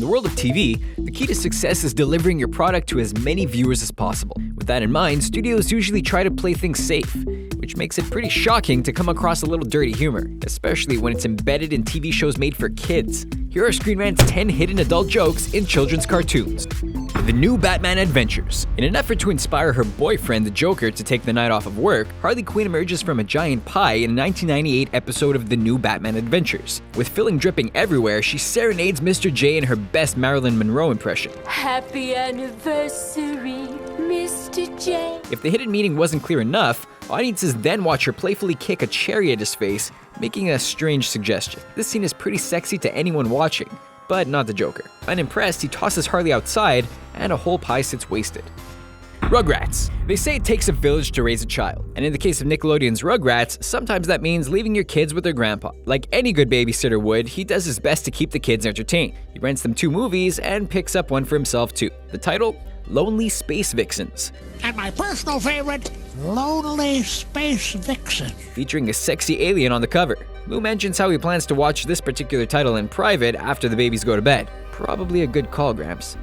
the world of TV, the key to success is delivering your product to as many viewers as possible. With that in mind, studios usually try to play things safe, which makes it pretty shocking to come across a little dirty humor, especially when it's embedded in TV shows made for kids. Here are Screen Rant's 10 hidden adult jokes in children's cartoons. The New Batman Adventures. In an effort to inspire her boyfriend, the Joker, to take the night off of work, Harley Quinn emerges from a giant pie in a 1998 episode of The New Batman Adventures. With filling dripping everywhere, she serenades Mr. J in her best Marilyn Monroe impression. Happy anniversary, Mr. J. If the hidden meaning wasn't clear enough, audiences then watch her playfully kick a cherry at his face, making a strange suggestion. This scene is pretty sexy to anyone watching, but not the Joker. Unimpressed, he tosses Harley outside, and a whole pie sits wasted. Rugrats. They say it takes a village to raise a child, and in the case of Nickelodeon's Rugrats, sometimes that means leaving your kids with their grandpa. Like any good babysitter would, he does his best to keep the kids entertained. He rents them 2 movies and picks up one for himself too. The title? Lonely Space Vixens. And my personal favorite, Lonely Space Vixen. Featuring a sexy alien on the cover. Lou mentions how he plans to watch this particular title in private after the babies go to bed. Probably a good call, Gramps.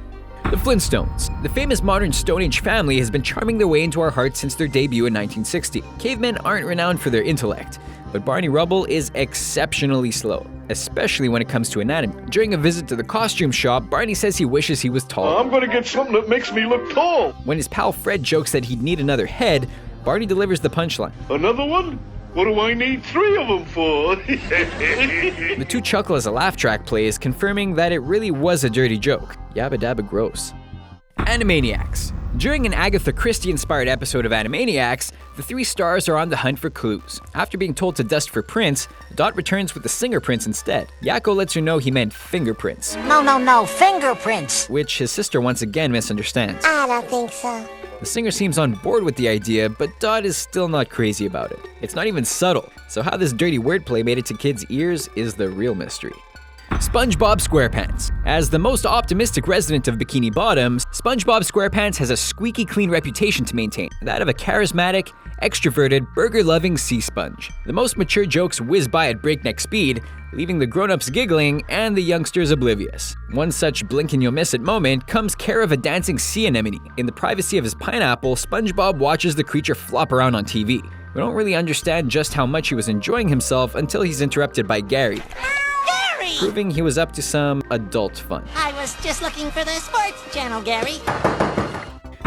The Flintstones. The famous modern Stone Age family has been charming their way into our hearts since their debut in 1960. Cavemen aren't renowned for their intellect, but Barney Rubble is exceptionally slow, especially when it comes to anatomy. During a visit to the costume shop, Barney says he wishes he was tall. I'm gonna get something that makes me look tall. When his pal Fred jokes that he'd need another head, Barney delivers the punchline. Another one? What do I need 3 of them for? The 2 chuckle as a laugh track plays, confirming that it really was a dirty joke. Yabba dabba gross. Animaniacs. During an Agatha Christie-inspired episode of Animaniacs, the 3 stars are on the hunt for clues. After being told to dust for prints, Dot returns with the fingerprints instead. Yakko lets her know he meant fingerprints. No, fingerprints. Which his sister once again misunderstands. I don't think so. The singer seems on board with the idea, but Dot is still not crazy about it. It's not even subtle, so how this dirty wordplay made it to kids' ears is the real mystery. Spongebob Squarepants. As the most optimistic resident of Bikini Bottom, Spongebob Squarepants has a squeaky clean reputation to maintain, that of a charismatic, extroverted, burger-loving sea sponge. The most mature jokes whiz by at breakneck speed, leaving the grown-ups giggling and the youngsters oblivious. One such blink-and-you'll-miss-it moment comes care of a dancing sea anemone. In the privacy of his pineapple, SpongeBob watches the creature flop around on TV. We don't really understand just how much he was enjoying himself until he's interrupted by Gary, proving he was up to some adult fun. I was just looking for the sports channel, Gary.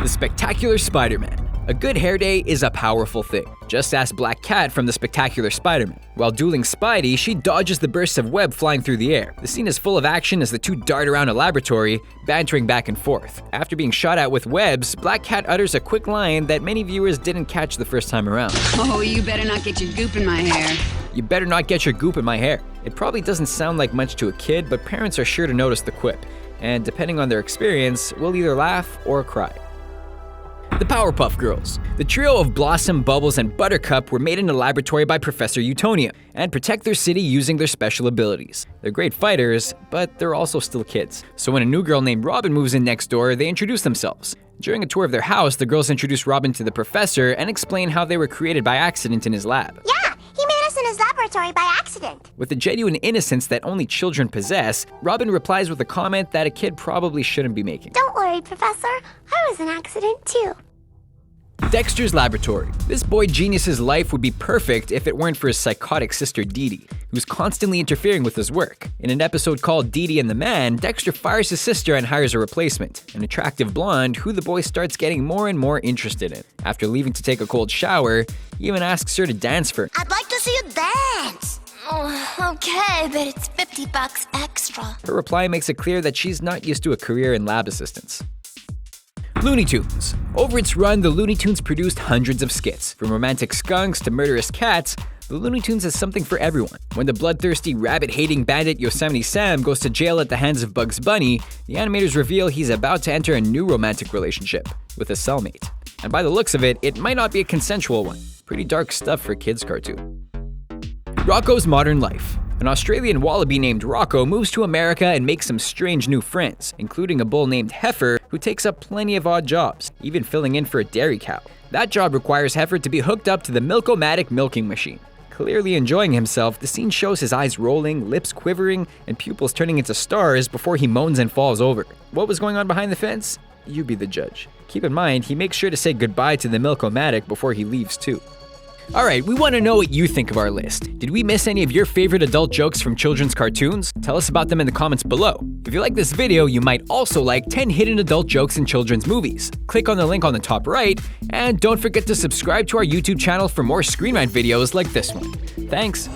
The Spectacular Spider-Man. A good hair day is a powerful thing. Just ask Black Cat from The Spectacular Spider-Man. While dueling Spidey, she dodges the bursts of web flying through the air. The scene is full of action as the 2 dart around a laboratory, bantering back and forth. After being shot at with webs, Black Cat utters a quick line that many viewers didn't catch the first time around. Oh, you better not get your goop in my hair. You better not get your goop in my hair. It probably doesn't sound like much to a kid, but parents are sure to notice the quip, and depending on their experience, will either laugh or cry. The Powerpuff Girls. The trio of Blossom, Bubbles, and Buttercup were made in a laboratory by Professor Utonia and protect their city using their special abilities. They're great fighters, but they're also still kids. So when a new girl named Robin moves in next door, they introduce themselves. During a tour of their house, the girls introduce Robin to the professor and explain how they were created by accident in his lab. Yeah, he made us in his laboratory by accident. With the genuine innocence that only children possess, Robin replies with a comment that a kid probably shouldn't be making. Don't worry, Professor. I was an accident too. Dexter's laboratory. This boy genius's life would be perfect if it weren't for his psychotic sister Dee Dee, who's constantly interfering with his work. In an episode called Dee Dee and the Man, Dexter fires his sister and hires a replacement, an attractive blonde who the boy starts getting more and more interested in. After leaving to take a cold shower, he even asks her to dance for him. I'd like to see you dance. Oh, okay, but it's $50 extra. Her reply makes it clear that she's not used to a career in lab assistance. Looney Tunes. Over its run, the Looney Tunes produced hundreds of skits. From romantic skunks to murderous cats, the Looney Tunes has something for everyone. When the bloodthirsty, rabbit-hating bandit Yosemite Sam goes to jail at the hands of Bugs Bunny, the animators reveal he's about to enter a new romantic relationship with a cellmate. And by the looks of it, it might not be a consensual one. Pretty dark stuff for a kids' cartoon. Rocko's Modern Life. An Australian wallaby named Rocko moves to America and makes some strange new friends, including a bull named Heifer who takes up plenty of odd jobs, even filling in for a dairy cow. That job requires Heifer to be hooked up to the Milk-O-Matic milking machine. Clearly enjoying himself, the scene shows his eyes rolling, lips quivering, and pupils turning into stars before he moans and falls over. What was going on behind the fence? You be the judge. Keep in mind, he makes sure to say goodbye to the Milk-O-Matic before he leaves too. Alright, we want to know what you think of our list. Did we miss any of your favorite adult jokes from children's cartoons? Tell us about them in the comments below. If you like this video, you might also like 10 hidden adult jokes in children's movies. Click on the link on the top right, and don't forget to subscribe to our YouTube channel for more Screen Rant videos like this one. Thanks!